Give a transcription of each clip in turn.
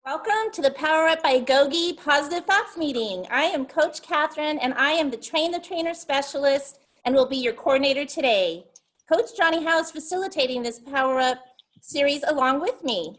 Welcome to the PowerUp by GOGI Positive Thoughts meeting. I am Coach Catherine, and I am the Train the Trainer specialist and will be your coordinator today. Coach Johnny Howe is facilitating this PowerUp series along with me.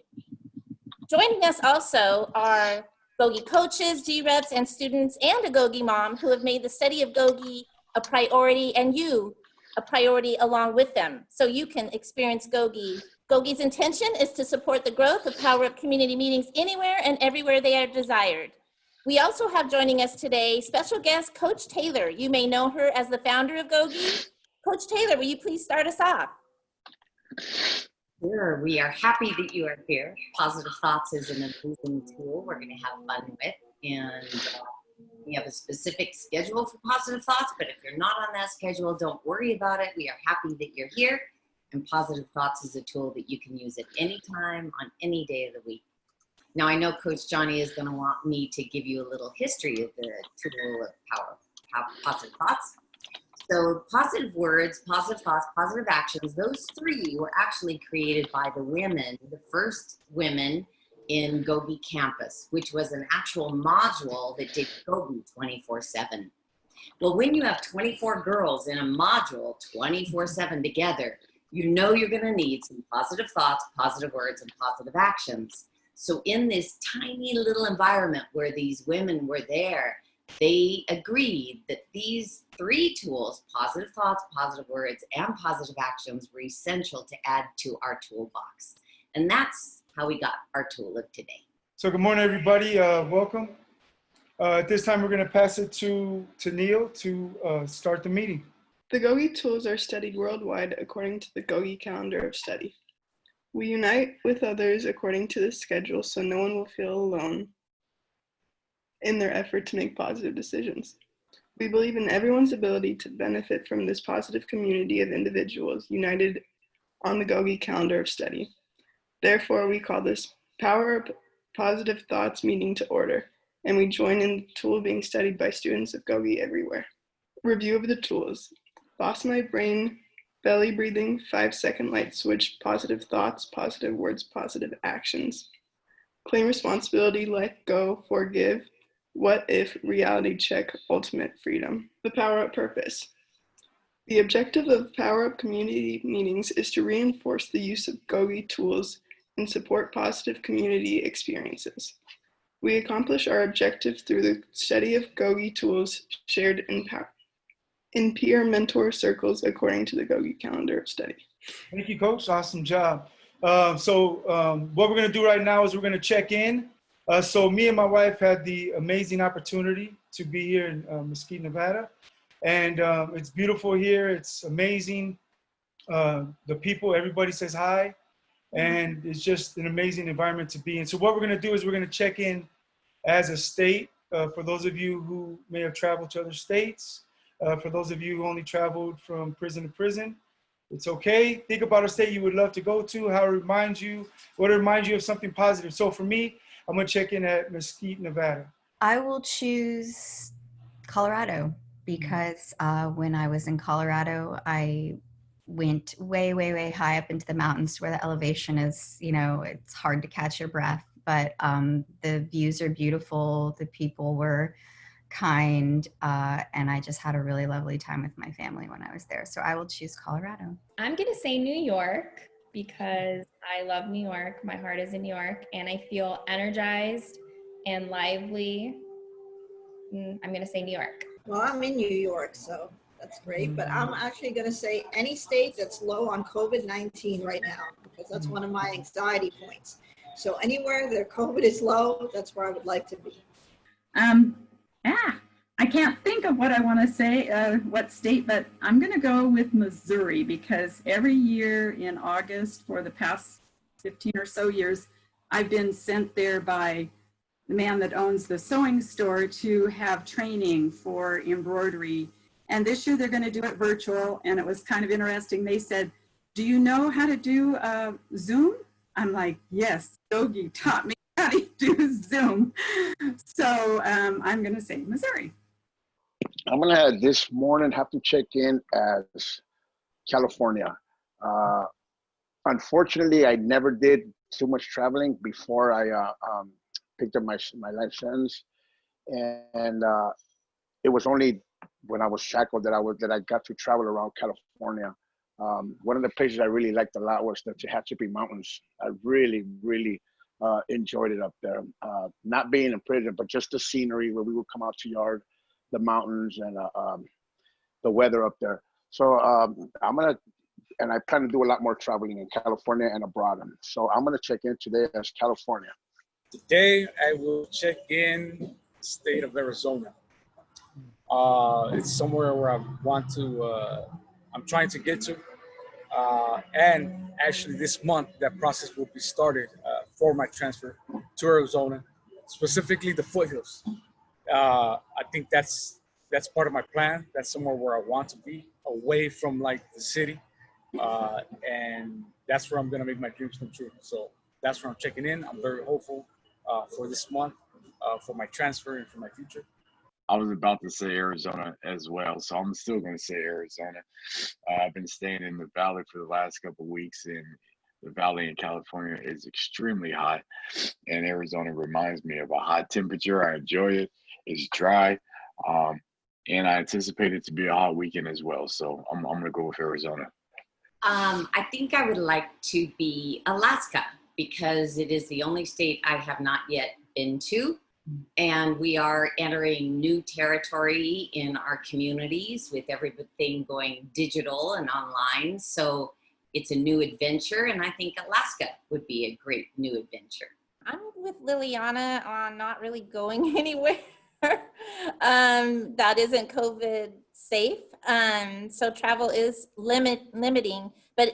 Joining us also are GOGI coaches, G-Reps, and students, and a GOGI mom who have made the study of GOGI a priority, and you a priority along with them, so you can experience GOGI. GOGI's intention is to support the growth of PowerUp community meetings anywhere and everywhere they are desired. We also have joining us today special guest Coach Taylor. You may know her as the founder of GOGI. Coach Taylor, will you please start us off? Sure, we are happy that you are here. Positive Thoughts is an amazing tool we're going to have fun with, and we have a specific schedule for Positive Thoughts, but if you're not on that schedule, don't worry about it. We are happy that you're here, and Positive Thoughts is a tool that you can use at any time on any day of the week. Now, I know Coach Johnny is going to want me to give you a little history of the tool of Positive Thoughts. So positive words, positive thoughts, positive actions, those three were actually created by the women, the first women in GOGI campus, which was an actual module that did GOGI 24/7. Well, when you have 24 girls in a module 24/7 together, you know you're going to need some positive thoughts, positive words, and positive actions. So in this tiny little environment where these women were there, they agreed that these three tools, positive thoughts, positive words, and positive actions, were essential to add to our toolbox. And that's how we got our tool of today. So good morning, everybody. Welcome. At this time, we're going to pass it to Neil to start the meeting. The GOGI tools are studied worldwide according to the GOGI calendar of study. We unite with others according to this schedule so no one will feel alone in their effort to make positive decisions. We believe in everyone's ability to benefit from this positive community of individuals united on the GOGI calendar of study. Therefore, we call this PowerUp Positive Thoughts meeting to order, and we join in the tool being studied by students of GOGI everywhere. Review of the tools. Boss My Brain, belly breathing, 5-second light switch, positive thoughts, positive words, positive actions. Claim responsibility, let go, forgive, what if, reality check, ultimate freedom. The PowerUp purpose. The objective of PowerUp community meetings is to reinforce the use of GOGI tools and support positive community experiences. We accomplish our objective through the study of GOGI tools shared in peer mentor circles according to the GOGI calendar of study. Thank you, Coach. Awesome job. What we're going to do right now is we're going to check in. So me and my wife had the amazing opportunity to be here in Mesquite, Nevada. And it's beautiful here. It's amazing. The people, everybody says hi. And it's just an amazing environment to be in. So what we're going to do is we're going to check in as a state. For those of you who may have traveled to other states, for those of you who only traveled from prison to prison, it's okay. Think about a state you would love to go to, how it reminds you, what it reminds you of something positive. So for me, I'm going to check in at Mesquite, Nevada. I will choose Colorado because when I was in Colorado, I went way, way, way high up into the mountains where the elevation is, it's hard to catch your breath, but the views are beautiful. The people were kind, and I just had a really lovely time with my family when I was there. So I will choose Colorado. I'm going to say New York because I love New York. My heart is in New York and I feel energized and lively. I'm going to say New York. Well, I'm in New York, so that's great. But I'm actually going to say any state that's low on COVID-19 right now, because that's one of my anxiety points. So anywhere that COVID is low, that's where I would like to be. I can't think of what I want to say, what state, but I'm going to go with Missouri because every year in August for the past 15 or so years, I've been sent there by the man that owns the sewing store to have training for embroidery. And this year they're going to do it virtual, and it was kind of interesting. They said, do you know how to do Zoom? I'm like, yes, GOGI taught me how to do Zoom. So I'm going to say Missouri. I'm going to this morning have to check in as California. Unfortunately, I never did too much traveling before I picked up my life sentence, and it was only when I was shackled that I got to travel around California. One of the places I really liked a lot was the Tehachapi Mountains. I really, really enjoyed it up there. Not being in prison, but just the scenery where we would come out to yard, the mountains, and the weather up there. So and I plan to do a lot more traveling in California and abroad. So I'm gonna check in today as California. Today I will check in state of Arizona. It's somewhere where I want to, I'm trying to get to. And actually this month, that process will be started for my transfer to Arizona, specifically the foothills. I think that's part of my plan. That's somewhere where I want to be, away from like the city. And that's where I'm gonna make my dreams come true. So that's where I'm checking in. I'm very hopeful for this month, for my transfer and for my future. I was about to say Arizona as well, so I'm still going to say Arizona. I've been staying in the valley for the last couple of weeks, and the valley in California is extremely hot, and Arizona reminds me of a hot temperature. I enjoy it. It's dry, and I anticipate it to be a hot weekend as well, so I'm going to go with Arizona. I think I would like to be Alaska because it is the only state I have not yet been to. And we are entering new territory in our communities with everything going digital and online. So it's a new adventure, and I think Alaska would be a great new adventure. I'm with Liliana on not really going anywhere that isn't COVID safe. So travel is limiting, but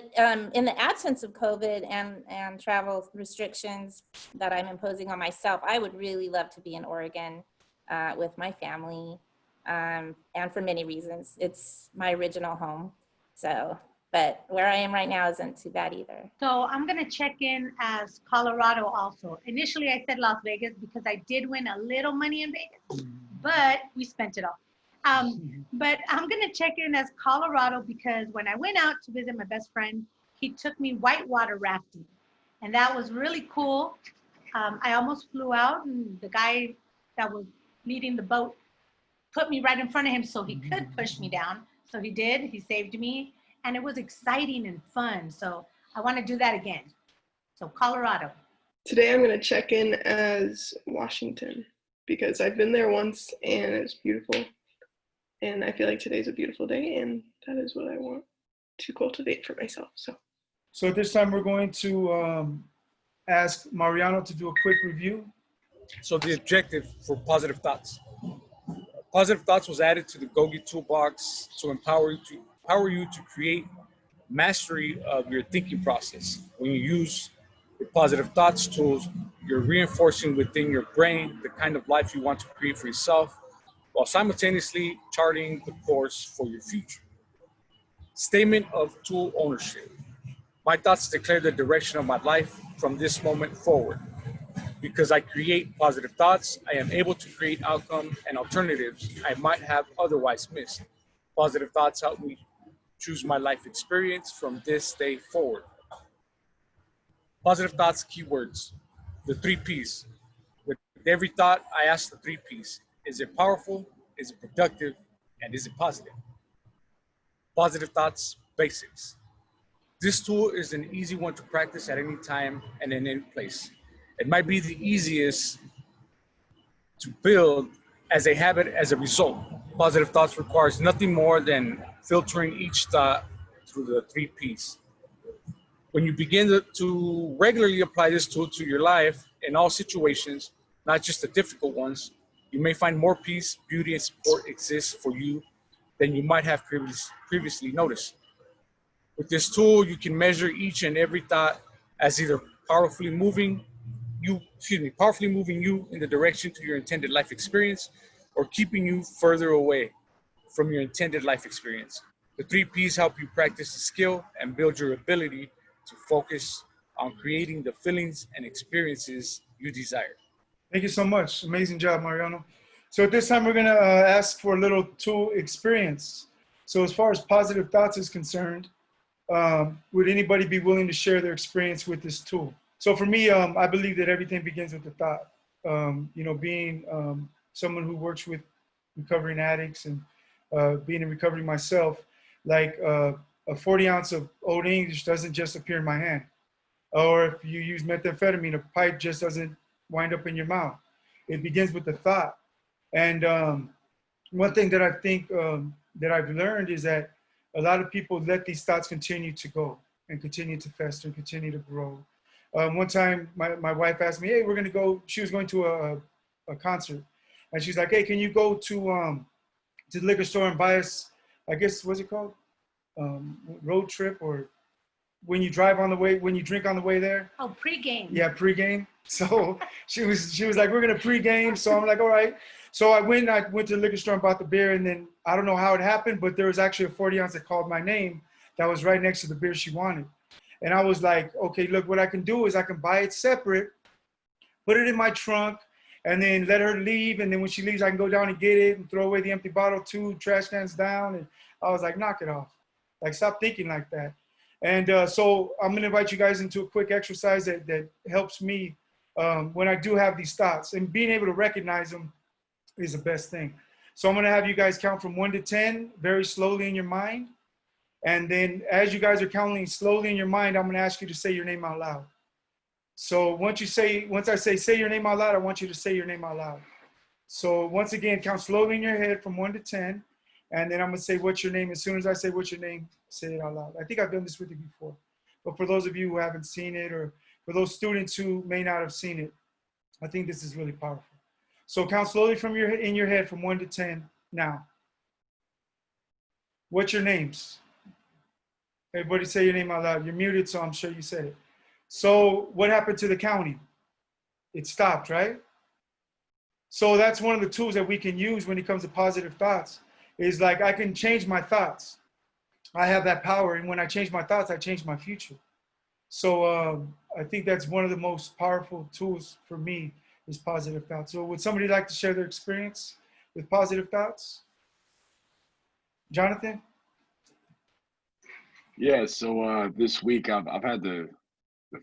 in the absence of COVID and travel restrictions that I'm imposing on myself, I would really love to be in Oregon with my family, and for many reasons. It's my original home. So, but where I am right now isn't too bad either. So I'm going to check in as Colorado also. Initially, I said Las Vegas because I did win a little money in Vegas, but we spent it all. But I'm going to check in as Colorado because when I went out to visit my best friend, he took me whitewater rafting. And that was really cool. I almost flew out, and the guy that was leading the boat put me right in front of him so he could push me down. So he did. He saved me. And it was exciting and fun. So I want to do that again. So Colorado. Today I'm going to check in as Washington because I've been there once and it's beautiful. And I feel like today's a beautiful day, and that is what I want to cultivate for myself. So at this time, we're going to ask Mariano to do a quick review. So the objective for Positive Thoughts. Positive Thoughts was added to the GOGI toolbox to empower you to create mastery of your thinking process. When you use the Positive Thoughts tools, you're reinforcing within your brain the kind of life you want to create for yourself, while simultaneously charting the course for your future. Statement of tool ownership. My thoughts declare the direction of my life from this moment forward. Because I create positive thoughts, I am able to create outcomes and alternatives I might have otherwise missed. Positive thoughts help me choose my life experience from this day forward. Positive thoughts keywords, the 3 Ps. With every thought, I ask the 3 Ps. Is it powerful? Is it productive? And is it positive? Positive thoughts basics. This tool is an easy one to practice at any time and in any place. It might be the easiest to build as a habit as a result. Positive thoughts requires nothing more than filtering each thought through the 3 Ps. When you begin to regularly apply this tool to your life in all situations, not just the difficult ones, you may find more peace, beauty, and support exists for you than you might have previously noticed. With this tool, you can measure each and every thought as either powerfully moving you in the direction to your intended life experience, or keeping you further away from your intended life experience. The 3 Ps help you practice the skill and build your ability to focus on creating the feelings and experiences you desire. Thank you so much. Amazing job, Mariano. So at this time, we're going to ask for a little tool experience. So as far as Positive Thoughts is concerned, would anybody be willing to share their experience with this tool? So for me, I believe that everything begins with the thought. you know, being someone who works with recovering addicts and being in recovery myself, like a 40 ounce of Old English doesn't just appear in my hand. Or if you use methamphetamine, a pipe just doesn't wind up in your mouth. It begins with the thought. And one thing that I think that I've learned is that a lot of people let these thoughts continue to go and continue to fester and continue to grow. One time, my wife asked me, hey, we're going to go, she was going to a concert. And she's like, hey, can you go to the liquor store and buy us, I guess, what's it called? Road trip, or when you drive on the way, when you drink on the way there. Oh, pregame. Yeah, pregame. So she was like, we're going to pregame. So I'm like, all right. So I went to the liquor store and bought the beer. And then I don't know how it happened, but there was actually a 40 ounce that called my name that was right next to the beer she wanted. And I was like, okay, look, what I can do is I can buy it separate, put it in my trunk, and then let her leave. And then when she leaves, I can go down and get it and throw away the empty bottle too, trash cans down. And I was like, knock it off. Like, stop thinking like that. And so I'm going to invite you guys into a quick exercise that helps me when I do have these thoughts. And being able to recognize them is the best thing. So I'm going to have you guys count from 1 to 10 very slowly in your mind. And then as you guys are counting slowly in your mind, I'm going to ask you to say your name out loud. So once I say your name out loud, I want you to say your name out loud. So once again, count slowly in your head from 1 to 10. And then I'm going to say what's your name. As soon as I say what's your name, say it out loud. I think I've done this with you before. But for those of you who haven't seen it, or for those students who may not have seen it, I think this is really powerful. So count slowly in your head from 1 to 10 now. What's your names? Everybody say your name out loud. You're muted, so I'm sure you said it. So what happened to the counting? It stopped, right? So that's one of the tools that we can use when it comes to positive thoughts, is like I can change my thoughts. I have that power, and when I change my thoughts, I change my future. So I think that's one of the most powerful tools for me, is positive thoughts. So would somebody like to share their experience with positive thoughts? Jonathan? Yeah, so this week I've had the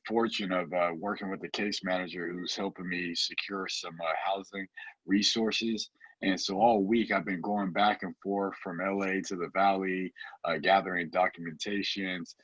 fortune of working with a case manager who's helping me secure some housing resources. And so all week I've been going back and forth from LA to the Valley, gathering documentations.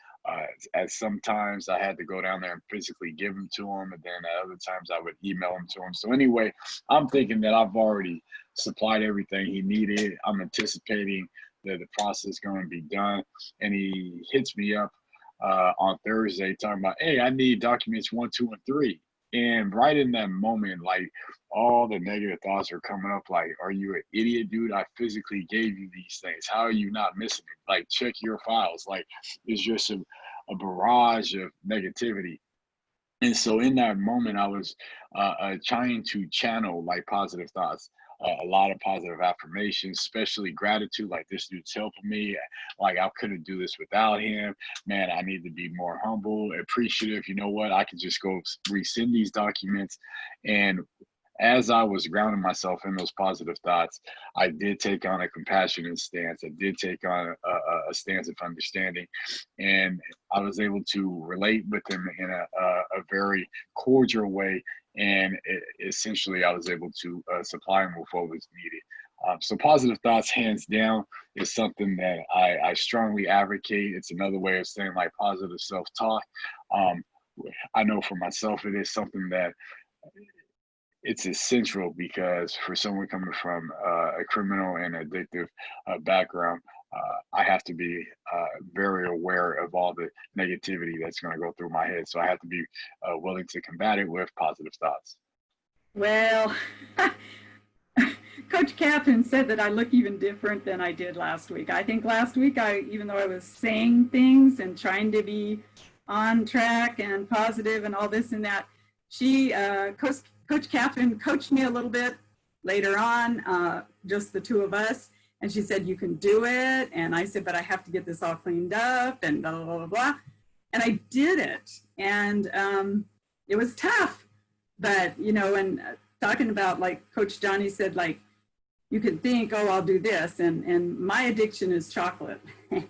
As sometimes I had to go down there and physically give them to him, and then at other times I would email them to him. So anyway, I'm thinking that I've already supplied everything he needed. I'm anticipating that the process is going to be done. And he hits me up on Thursday talking about, hey, I need documents 1, 2, and 3. And right in that moment, like, all the negative thoughts are coming up, like, are you an idiot, dude? I physically gave you these things. How are you not missing it? Like, check your files. Like, it's just a barrage of negativity. And so in that moment, I was trying to channel like positive thoughts, a lot of positive affirmations, especially gratitude. Like, this dude's helping me. Like, I couldn't do this without him. Man, I need to be more humble, appreciative. You know what? I could just go resend these documents. And as I was grounding myself in those positive thoughts, I did take on a compassionate stance. I did take on a stance of understanding, and I was able to relate with him in a very cordial way. And essentially, I was able to supply him with what was needed. So positive thoughts, hands down, is something that I strongly advocate. It's another way of saying like positive self-talk. I know for myself, it is something that it's essential, because for someone coming from a criminal and addictive background, I have to be very aware of all the negativity that's going to go through my head. So I have to be willing to combat it with positive thoughts. Well, Coach Catherine said that I look even different than I did last week. I think last week, even though I was saying things and trying to be on track and positive and all this and that, Coach Catherine coached me a little bit later on, just the two of us. And she said, you can do it. And I said, but I have to get this all cleaned up and blah, blah, blah, blah. And I did it. And it was tough. But, you know, and talking about, like Coach Johnny said, like, you could think, oh, I'll do this. And my addiction is chocolate. I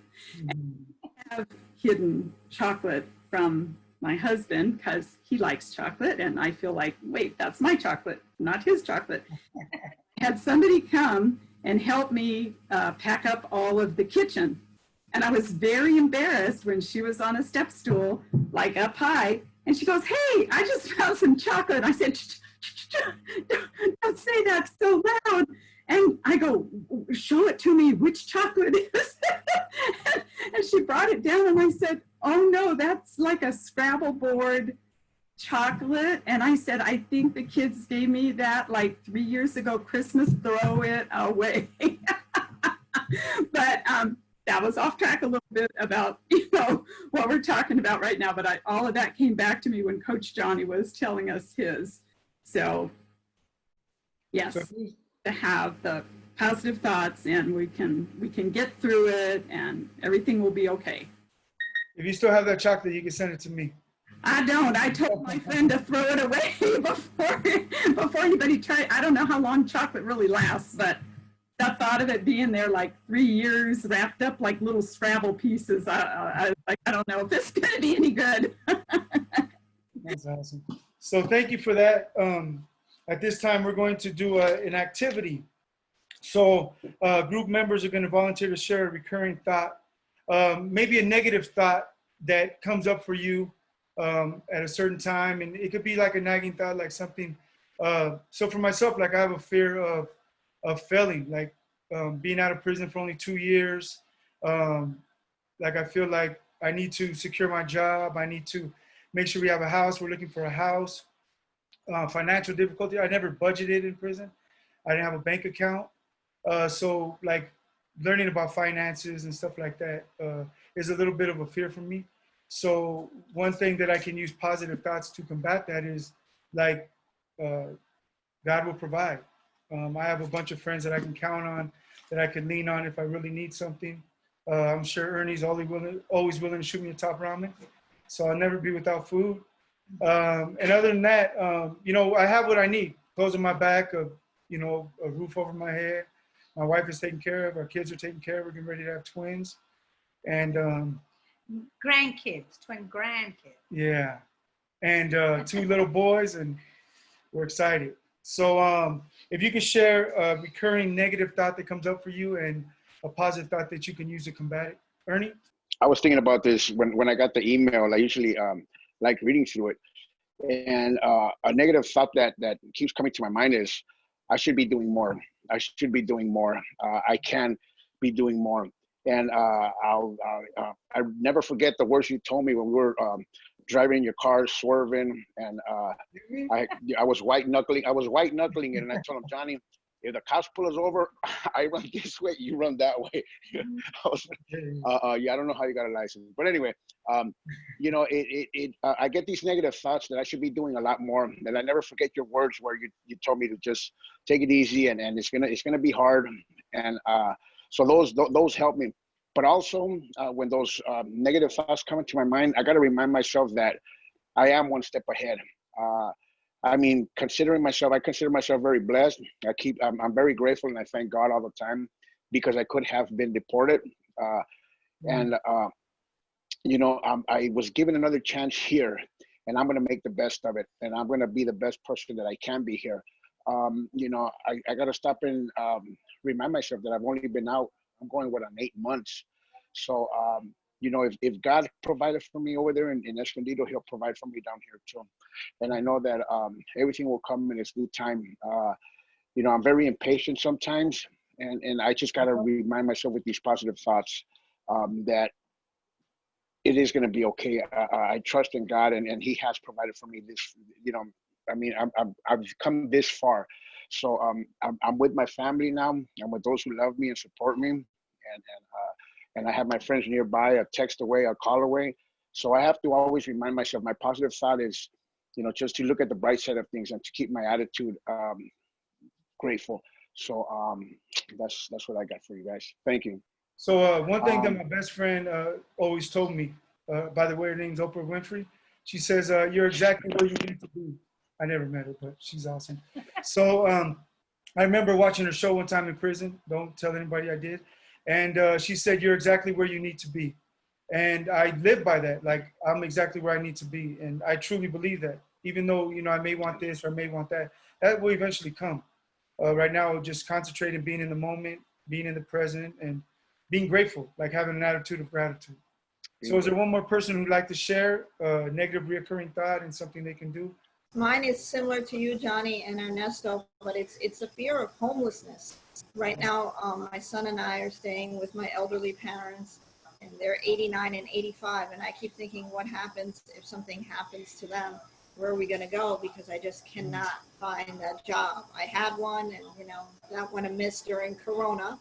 have hidden chocolate from my husband, because he likes chocolate, and I feel like, wait, that's my chocolate, not his chocolate. Had somebody come and help me pack up all of the kitchen. And I was very embarrassed when she was on a step stool, like up high, and she goes, hey, I just found some chocolate. And I said, don't say that so loud. And I go, show it to me, which chocolate is it? And she brought it down, and I said, oh no, that's like a Scrabble board chocolate. And I said, I think the kids gave me that like 3 years ago, Christmas, throw it away. But that was off track a little bit about, what we're talking about right now. But all of that came back to me when Coach Johnny was telling us his. So yes, to have the positive thoughts, and we can get through it, and everything will be okay. If you still have that chocolate, you can send it to me. I don't. I told my friend to throw it away before anybody tried. I don't know how long chocolate really lasts, but the thought of it being there like 3 years, wrapped up like little Scrabble pieces, I don't know if it's going to be any good. That's awesome. So thank you for that. At this time, we're going to do an activity. So group members are going to volunteer to share a recurring thought, maybe a negative thought that comes up for you at a certain time. And it could be like a nagging thought, like something. So for myself, like I have a fear of failing, like being out of prison for only 2 years. Like I feel like I need to secure my job. I need to make sure we have a house. We're looking for a house. Financial difficulty. I never budgeted in prison. I didn't have a bank account. So like learning about finances and stuff like that is a little bit of a fear for me. So one thing that I can use positive thoughts to combat that is like God will provide. I have a bunch of friends that I can count on, that I can lean on if I really need something. I'm sure Ernie's always willing to shoot me a top ramen, so I'll never be without food. And other than that, I have what I need. Clothes on my back, a roof over my head. My wife is taken care of. Our kids are taken care of. We're getting ready to have twins. And Grandkids, twin grandkids. yeah. And 2 little boys, and we're excited. So if you can share a recurring negative thought that comes up for you and a positive thought that you can use to combat it. Ernie? I was thinking about this when I got the email. I usually like reading through it. And a negative thought that keeps coming to my mind is, I should be doing more. I should be doing more. I can be doing more. And I'll never forget the words you told me when we were driving in your car, swerving, and I was white knuckling it, and I told him, Johnny, if the cops pull us over, I run this way, you run that way. I don't know how you got a license, but anyway, I get these negative thoughts that I should be doing a lot more, and I never forget your words where you told me to just take it easy, and it's gonna be hard, and so those help me. But also, when those negative thoughts come into my mind, I got to remind myself that I am one step ahead. I consider myself very blessed. I'm very grateful, and I thank God all the time, because I could have been deported. And I was given another chance here, and I'm going to make the best of it, and I'm going to be the best person that I can be here. I got to stop and remind myself that I've only been out. I'm going on 8 months. So, if God provided for me over there in Escondido, he'll provide for me down here too. And I know that everything will come in its due time. I'm very impatient sometimes, and I just got to remind myself with these positive thoughts that it is going to be okay. I trust in God, and he has provided for me this, I've come this far. So I'm with my family now. I'm with those who love me and support me, and I have my friends nearby, a text away, a call away. So I have to always remind myself, my positive thought is, just to look at the bright side of things and to keep my attitude grateful. So that's what I got for you guys. Thank you. So one thing that my best friend always told me, by the way, her name's Oprah Winfrey. She says, you're exactly where you need to be. I never met her, but she's awesome. So I remember watching her show one time in prison. Don't tell anybody I did. And she said, you're exactly where you need to be. And I live by that. Like, I'm exactly where I need to be. And I truly believe that. Even though, you know, I may want this or I may want that, that will eventually come. Right now, just concentrating, being in the moment, being in the present, and being grateful, like having an attitude of gratitude. So is there one more person who'd like to share a negative reoccurring thought and something they can do? Mine is similar to you, Johnny and Ernesto, but it's a fear of homelessness. Right now, my son and I are staying with my elderly parents, and they're 89 and 85, and I keep thinking, what happens if something happens to them? Where are we going to go? Because I just cannot find that job. I had one, and you know, that went amiss during Corona,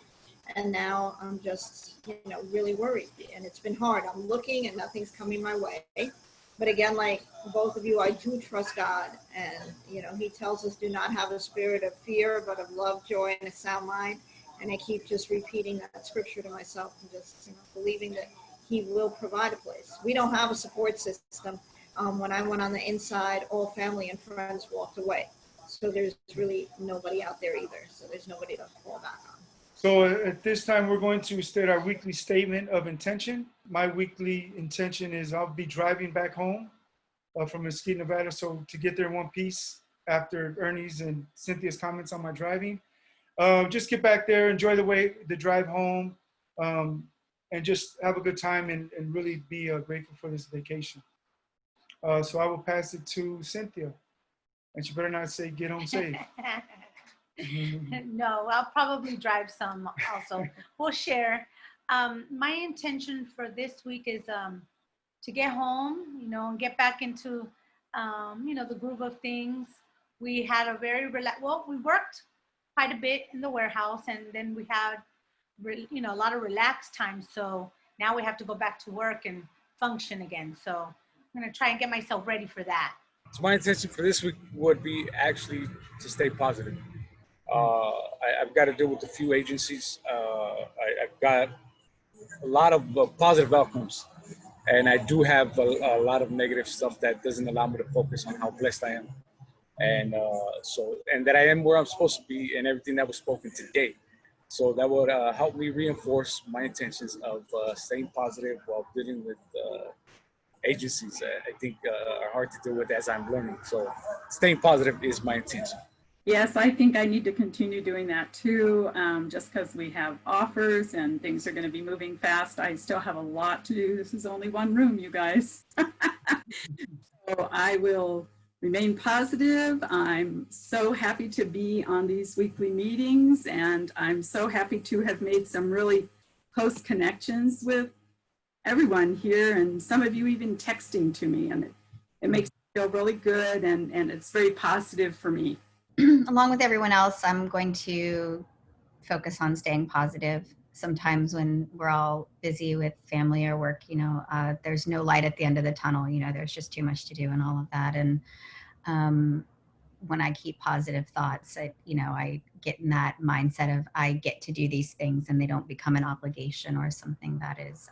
and now I'm just, you know, really worried, and it's been hard. I'm looking, and nothing's coming my way. But again, like both of you, I do trust God, and you know, He tells us do not have a spirit of fear, but of love, joy, and a sound mind. And I keep just repeating that scripture to myself and just, you know, believing that He will provide a place. We don't have a support system. When I went on the inside, all family and friends walked away. So there's really nobody out there either. So there's nobody to fall back on. So at this time, we're going to state our weekly statement of intention. My weekly intention is I'll be driving back home from Mesquite, Nevada. So to get there in one piece after Ernie's and Cynthia's comments on my driving, just get back there, enjoy the drive home, and just have a good time and really be grateful for this vacation. So I will pass it to Cynthia. And she better not say get home safe. No, I'll probably drive some also. We'll share. My intention for this week is to get home, you know, and get back into, you know, the groove of things. We had a very we worked quite a bit in the warehouse, and then we had, you know, a lot of relaxed time. So now we have to go back to work and function again. So I'm going to try and get myself ready for that. So my intention for this week would be actually to stay positive. I've got to deal with a few agencies. I've got a lot of positive outcomes, and I do have a lot of negative stuff that doesn't allow me to focus on how blessed I am, and and that I am where I'm supposed to be, and everything that was spoken today. So that would help me reinforce my intentions of staying positive while dealing with agencies I think are hard to deal with as I'm learning. So staying positive is my intention. Yes, I think I need to continue doing that too, just because we have offers and things are going to be moving fast. I still have a lot to do. This is only one room, you guys. So I will remain positive. I'm so happy to be on these weekly meetings, and I'm so happy to have made some really close connections with everyone here, and some of you even texting to me, and it makes me feel really good, and it's very positive for me. Along with everyone else, I'm going to focus on staying positive. Sometimes when we're all busy with family or work, you know, there's no light at the end of the tunnel. You know, there's just too much to do and all of that. And when I keep positive thoughts, I get in that mindset of I get to do these things, and they don't become an obligation or something that is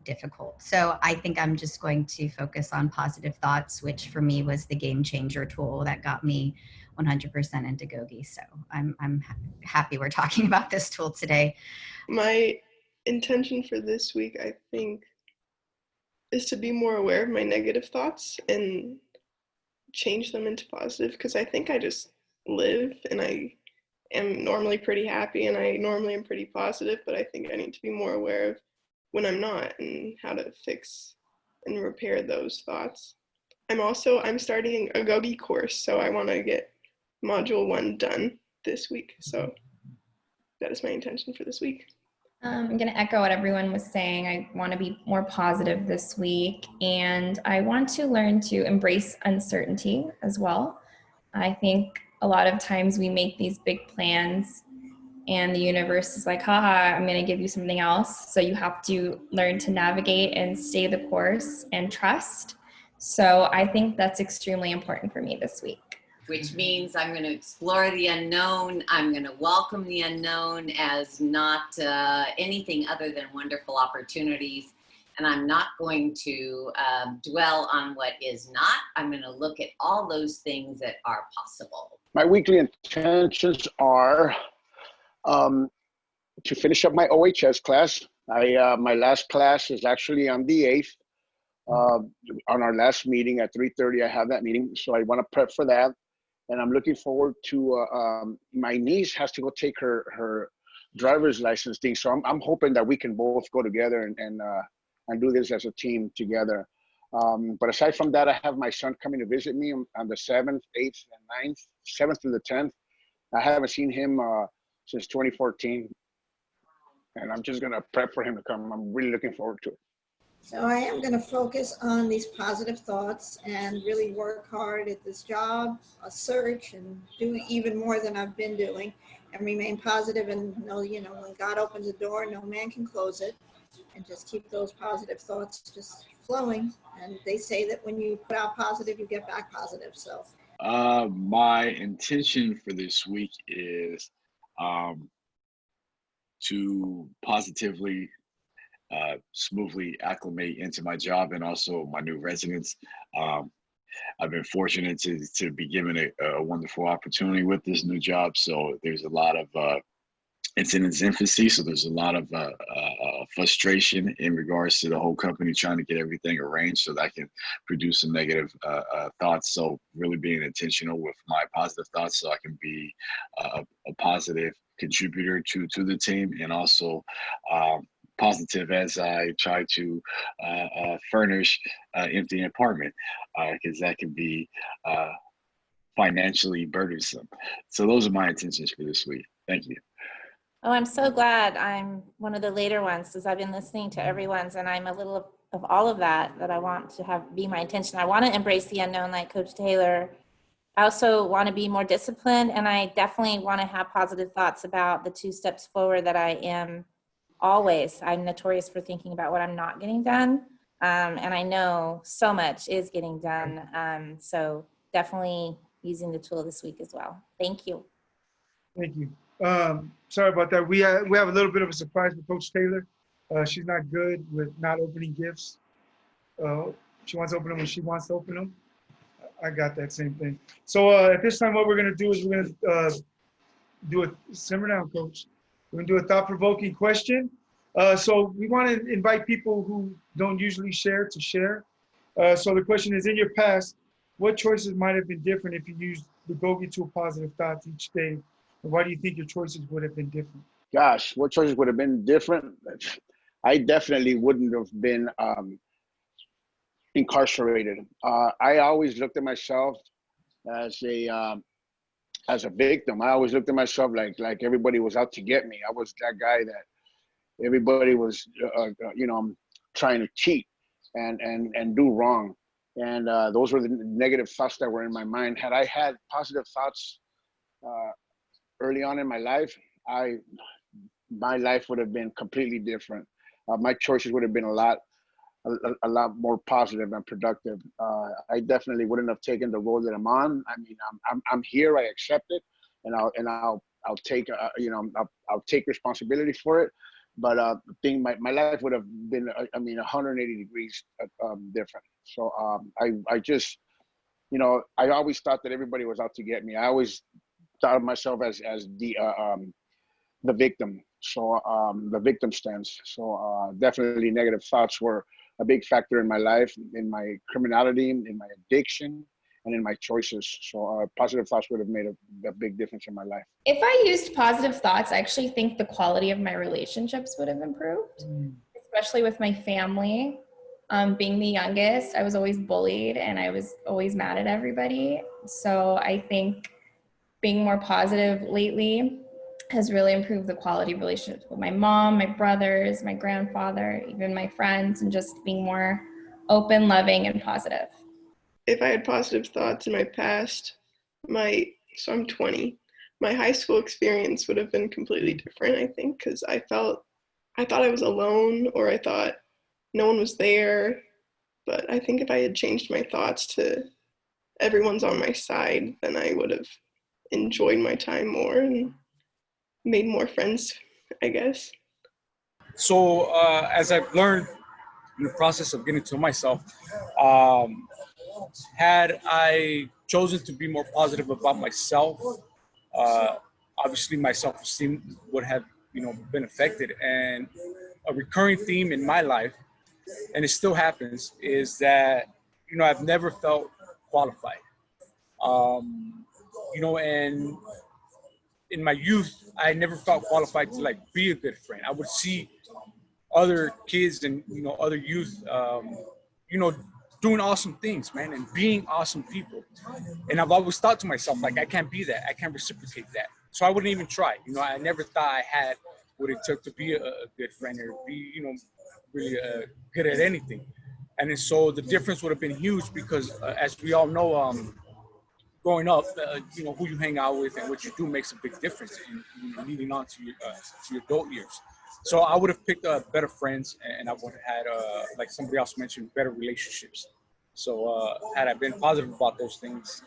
difficult. So I think I'm just going to focus on positive thoughts, which for me was the game changer tool that got me 100% into GOGI. So I'm happy we're talking about this tool today. My intention for this week, I think, is to be more aware of my negative thoughts and change them into positive, because I think I just live and I am normally pretty happy and I normally am pretty positive, but I think I need to be more aware of when I'm not and how to fix and repair those thoughts. I'm starting a GOGI course, so I want to get module 1 done this week. So that is my intention for this week. I'm going to echo what everyone was saying. I want to be more positive this week, and I want to learn to embrace uncertainty as well. I think a lot of times we make these big plans and the universe is like, haha, I'm going to give you something else. So you have to learn to navigate and stay the course and trust. So I think that's extremely important for me this week. Which means I'm going to explore the unknown. I'm going to welcome the unknown as not anything other than wonderful opportunities. And I'm not going to dwell on what is not. I'm going to look at all those things that are possible. My weekly intentions are to finish up my OHS class. My last class is actually on the 8th. On our last meeting at 3:30, I have that meeting, so I want to prep for that, and I'm looking forward to. My niece has to go take her driver's license thing, so I'm hoping that we can both go together and do this as a team together. But aside from that, I have my son coming to visit me on the 7th, 8th, and 9th, 7th through the 10th. I haven't seen him since 2014, and I'm just gonna prep for him to come. I'm really looking forward to it. So I am going to focus on these positive thoughts and really work hard at this job, a search, and do even more than I've been doing, and remain positive and know, when God opens a door, no man can close it, and just keep those positive thoughts just flowing. And they say that when you put out positive, you get back positive. So my intention for this week is to positively smoothly acclimate into my job and also my new residence. I've been fortunate to be given a wonderful opportunity with this new job. So there's a lot of it's in its infancy, so there's a lot of frustration in regards to the whole company trying to get everything arranged so that I can produce some negative thoughts. So really being intentional with my positive thoughts so I can be a positive contributor to the team, and also positive as I try to furnish an empty apartment, because that can be financially burdensome. So those are my intentions for this week. Thank you. Oh, I'm so glad I'm one of the later ones, because I've been listening to everyone's, and I'm a little of all of that I want to be my intention. I want to embrace the unknown like Coach Taylor. I also want to be more disciplined, and I definitely want to have positive thoughts about the 2 steps forward that I am always. I'm notorious for thinking about what I'm not getting done, and I know so much is getting done. So definitely using the tool this week as well. Thank you. Thank you. Sorry about that. We have a little bit of a surprise for Coach Taylor. She's not good with not opening gifts. She wants to open them when she wants to open them. I got that same thing. So at this time, what we're going to do is we're going to do a, simmer down, Coach. We're going to do a thought-provoking question. So we want to invite people who don't usually share to share. So the question is, in your past, what choices might have been different if you used the GOGI tool positive thoughts each day? And why do you think your choices would have been different? Gosh, what choices would have been different? I definitely wouldn't have been incarcerated. I always looked at myself as a victim. I always looked at myself like everybody was out to get me. I was that guy that everybody was, trying to cheat and do wrong. And those were the negative thoughts that were in my mind. Had I had positive thoughts early on in my life, my life would have been completely different. My choices would have been a lot more positive and productive. I definitely wouldn't have taken the road that I'm on. I mean, I'm here. I accept it, and I'll take I'll take responsibility for it. But my life would have been 180 degrees different. So I just I always thought that everybody was out to get me. I always thought of myself as the victim. So the victim stance. So definitely negative thoughts were a big factor in my life, in my criminality, in my addiction, and in my choices. So positive thoughts would have made a big difference in my life. If I used positive thoughts, I actually think the quality of my relationships would have improved, especially with my family. Being the youngest, I was always bullied and I was always mad at everybody. So I think being more positive lately has really improved the quality of relationships with my mom, my brothers, my grandfather, even my friends, and just being more open, loving, and positive. If I had positive thoughts in my past, so I'm 20, my high school experience would have been completely different, I think, because I thought I was alone, or I thought no one was there. But I think if I had changed my thoughts to everyone's on my side, then I would have enjoyed my time more and made more friends, I guess. So as I've learned in the process of getting to myself, had I chosen to be more positive about myself, obviously my self-esteem would have been affected, and a recurring theme in my life, and it still happens, is that, you know, I've never felt qualified. You know, and in my youth, I never felt qualified to like be a good friend. I would see other kids and, you know, other youth, you know, doing awesome things, man, and being awesome people. And I've always thought to myself, like, I can't be that. I can't reciprocate that. So I wouldn't even try. You know, I never thought I had what it took to be a good friend or be, you know, really good at anything. And then, so the difference would have been huge because, as we all know, growing up, you know, who you hang out with and what you do makes a big difference in, you know, leading on to your adult years. So I would have picked better friends, and I would have had, like somebody else mentioned, better relationships. So had I been positive about those things,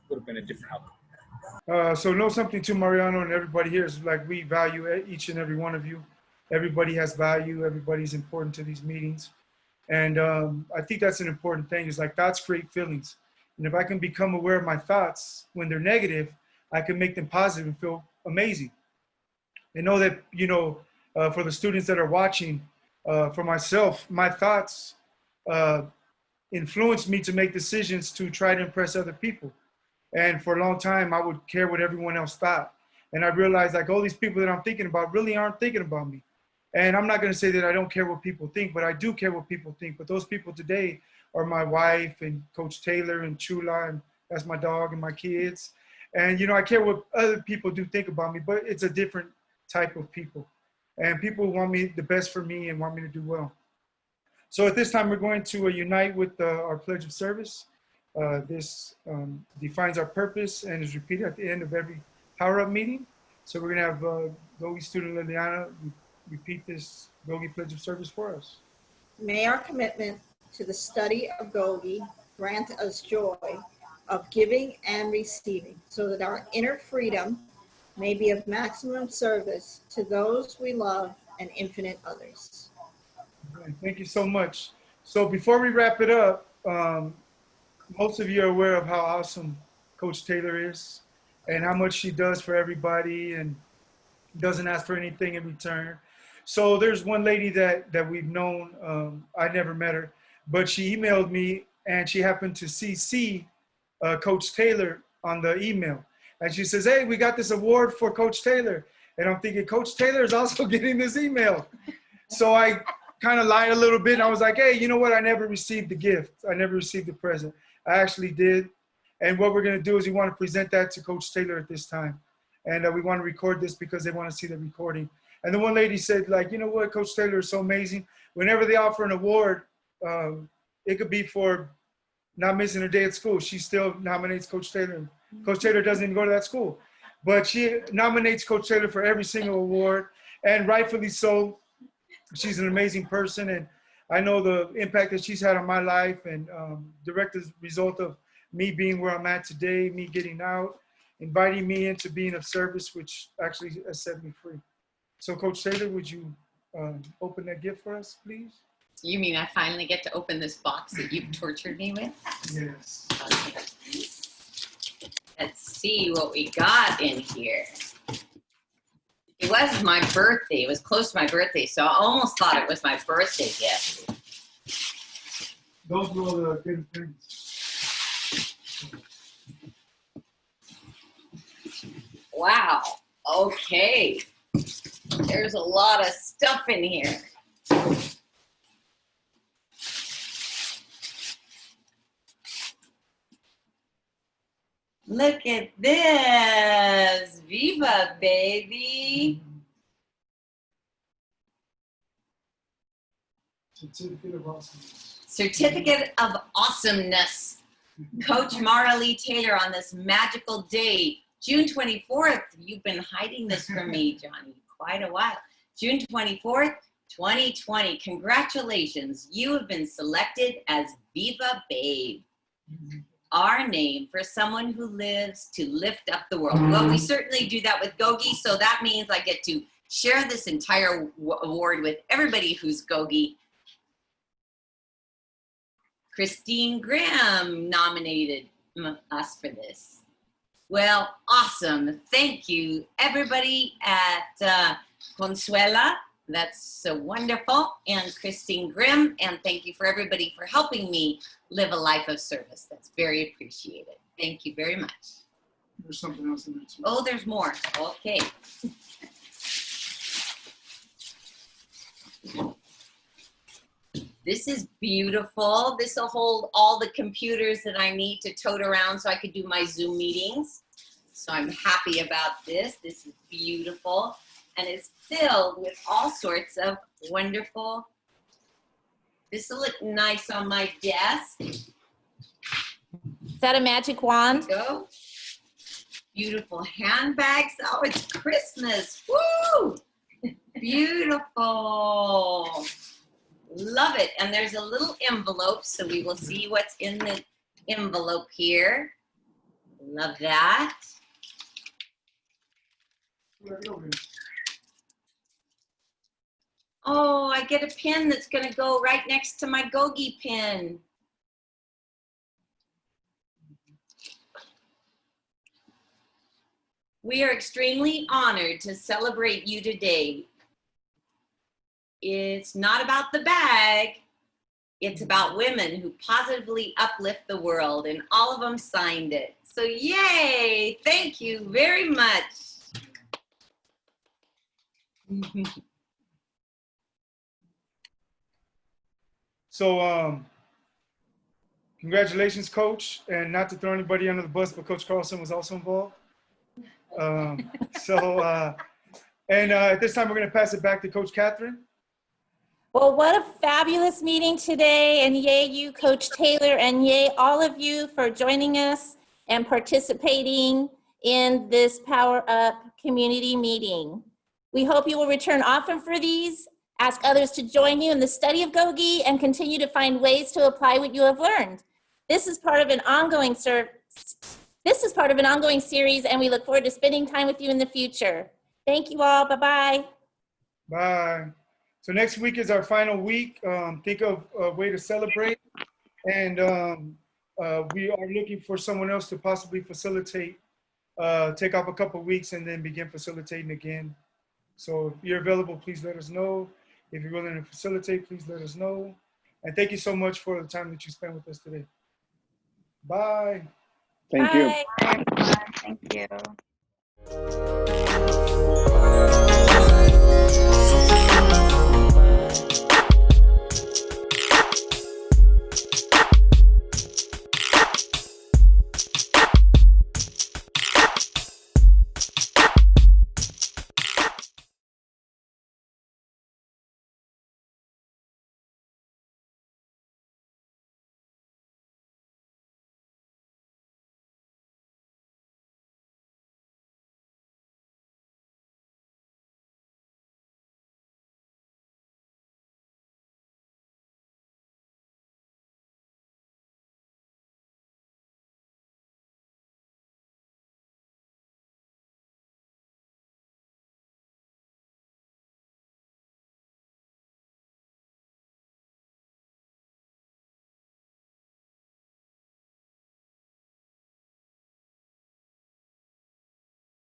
would have been a different outcome. So know something too, Mariano, and everybody here is like, we value each and every one of you. Everybody has value. Everybody's important to these meetings. And I think that's an important thing, is like, thoughts create feelings. And if I can become aware of my thoughts when they're negative, I can make them positive and feel amazing. And know that, you know, for the students that are watching, for myself, my thoughts influenced me to make decisions to try to impress other people. And for a long time, I would care what everyone else thought. And I realized, like, all these people that I'm thinking about really aren't thinking about me. And I'm not going to say that I don't care what people think, but I do care what people think. But those people today are my wife and Coach Taylor and Chula, and that's my dog, and my kids. And, you know, I care what other people do think about me, but it's a different type of people. And people want me the best for me and want me to do well. So at this time, we're going to unite with our Pledge of Service. This defines our purpose and is repeated at the end of every PowerUp meeting. So we're going to have GOGI student Liliana repeat this GOGI Pledge of Service for us. May our commitment to the study of GOGI grant us joy of giving and receiving, so that our inner freedom may be of maximum service to those we love and infinite others. Okay, thank you so much. So before we wrap it up, most of you are aware of how awesome Coach Taylor is and how much she does for everybody and doesn't ask for anything in return. So there's one lady that we've known, I never met her, but she emailed me, and she happened to CC Coach Taylor on the email. And she says, hey, we got this award for Coach Taylor. And I'm thinking, Coach Taylor is also getting this email. So I kind of lied a little bit, and I was like, hey, you know what? I never received the gift. I never received the present. I actually did. And what we're going to do is we want to present that to Coach Taylor at this time. And we want to record this because they want to see the recording. And the one lady said, like, you know what, Coach Taylor is so amazing. Whenever they offer an award, it could be for not missing a day at school. She still nominates Coach Taylor. Coach Taylor doesn't even go to that school. But she nominates Coach Taylor for every single award, and rightfully so. She's an amazing person, and I know the impact that she's had on my life, and direct as a result of me being where I'm at today, me getting out, inviting me into being of service, which actually has set me free. So Coach Taylor, would you open that gift for us, please? You mean I finally get to open this box that you've tortured me with? Yes. Okay. Let's see what we got in here. It was my birthday. It was close to my birthday, so I almost thought it was my birthday gift. Those were the good things. Wow. Okay. There's a lot of stuff in here. Look at this. Viva, baby. Certificate of Awesomeness. Certificate of Awesomeness. Coach Mara Lee Taylor, on this magical day, June 24th. You've been hiding this from me, Johnny, quite a while. June 24th, 2020. Congratulations. You have been selected as Viva Babe. Our name for someone who lives to lift up the world. Well, we certainly do that with GOGI, so that means I get to share this entire award with everybody who's GOGI. Christine Graham nominated us for this. Well, awesome. Thank you, everybody at Consuela That's so wonderful. And Christine Grimm, and thank you for everybody for helping me live a life of service. That's very appreciated. Thank you very much. There's something else in there too. Oh, there's more. Okay. This is beautiful. This will hold all the computers that I need to tote around so I could do my Zoom meetings. So I'm happy about this. This is beautiful. And it's filled with all sorts of wonderful. This will look nice on my desk. Is that a magic wand? Go. Beautiful handbags. Oh, it's Christmas. Woo! Beautiful. Love it. And there's a little envelope, so we will see what's in the envelope here. Love that. Oh, I get a pin that's going to go right next to my GOGI pin. We are extremely honored to celebrate you today. It's not about the bag. It's about women who positively uplift the world, and all of them signed it. So yay, thank you very much. So, congratulations, Coach. And not to throw anybody under the bus, but Coach Carlson was also involved. At this time, we're going to pass it back to Coach Catherine. Well, what a fabulous meeting today, and yay you, Coach Taylor, and yay all of you for joining us and participating in this PowerUp community meeting. We hope you will return often for these, ask others to join you in the study of GOGI, and continue to find ways to apply what you have learned. This is part of an ongoing series, and we look forward to spending time with you in the future. Thank you all. Bye-bye. Bye. So next week is our final week. Think of a way to celebrate. And we are looking for someone else to possibly facilitate, take off a couple of weeks and then begin facilitating again. So if you're available, please let us know. If you're willing to facilitate, please let us know. And thank you so much for the time that you spent with us today. Bye. Thank you. Bye. Bye, everyone. Thank you.